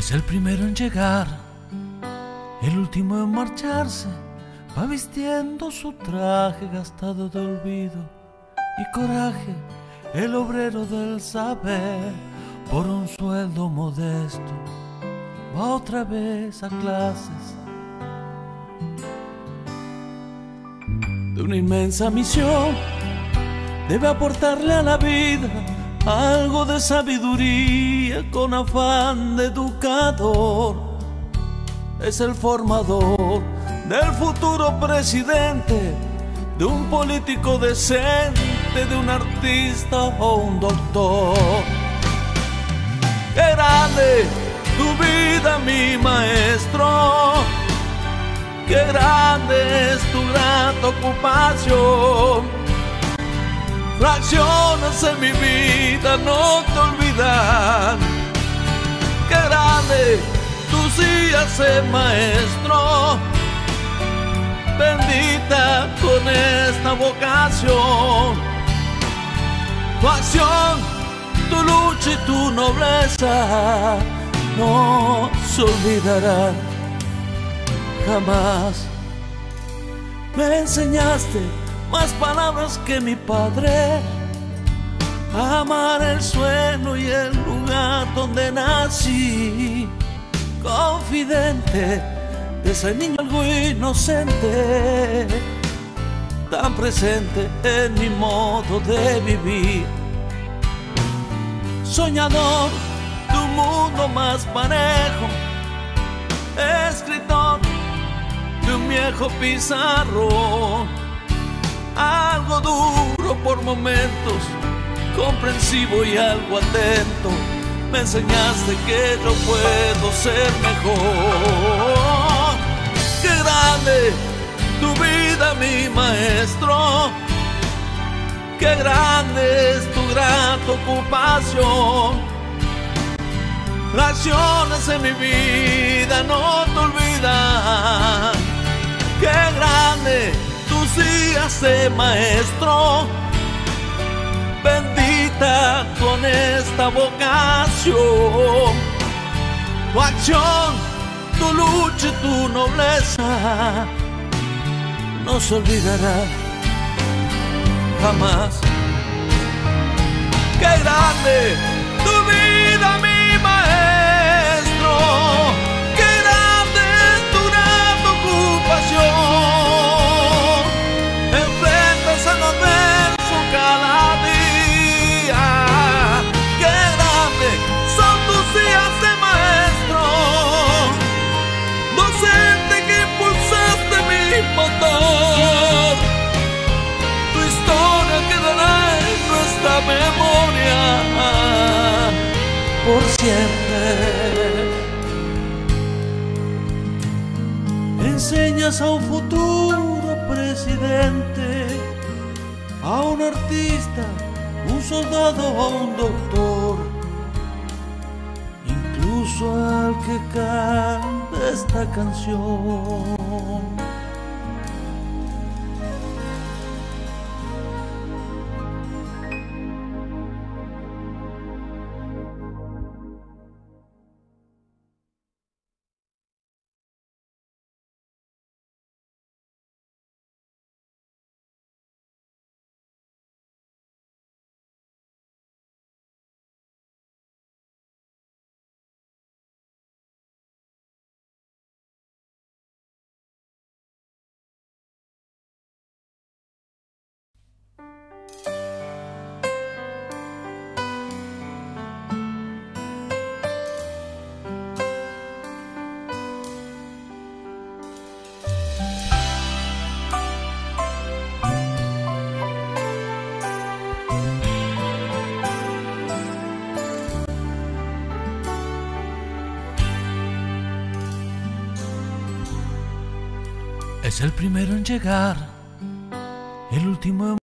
Es el primero en llegar, el último en marcharse. Va vistiendo su traje gastado de olvido y coraje, el obrero del saber. Por un sueldo modesto va otra vez a clases de una inmensa misión. Debe aportarle a la vida algo de sabiduría con afán de educador. Es el formador del futuro presidente, de un político decente, de un artista o un doctor. ¡Qué grande tu vida, mi maestro! ¡Qué grande es tu grata ocupación! Fracciones en mi vida no te olvidan. ¡Qué grande tú sí ser maestro! Bendita con esta vocación. Tu acción, tu lucha y tu nobleza no se olvidarán jamás. Me enseñaste más palabras que mi padre, a amar el suelo y el lugar donde nací. Confidente de ese niño algo inocente, tan presente en mi modo de vivir. Soñador de un mundo más parejo, escritor de un viejo pizarrón. Algo duro por momentos, comprensivo y algo atento. Me enseñaste que yo puedo ser mejor. ¡Qué grande tu vida, mi maestro! ¡Qué grande es tu grata ocupación! Fracciones en mi vida no te olvidan. ¡Qué grande tú sí ser maestro! Bendita con esta vocación. Tu acción, tu lucha y tu nobleza no se olvidará jamás. ¡Qué grande tu vida, mi maestro! ¡Qué grande es tu grata ocupación! Enfrentas al adverso cada día. ¡Qué grande son tus días de maestro! Docente que impulsaste mi motor. Tu historia quedará en nuestra memoria por siempre. Enseñas a un futuro presidente, a un artista, un soldado o un doctor, incluso al que canta esta canción. Es el primero en llegar, el último en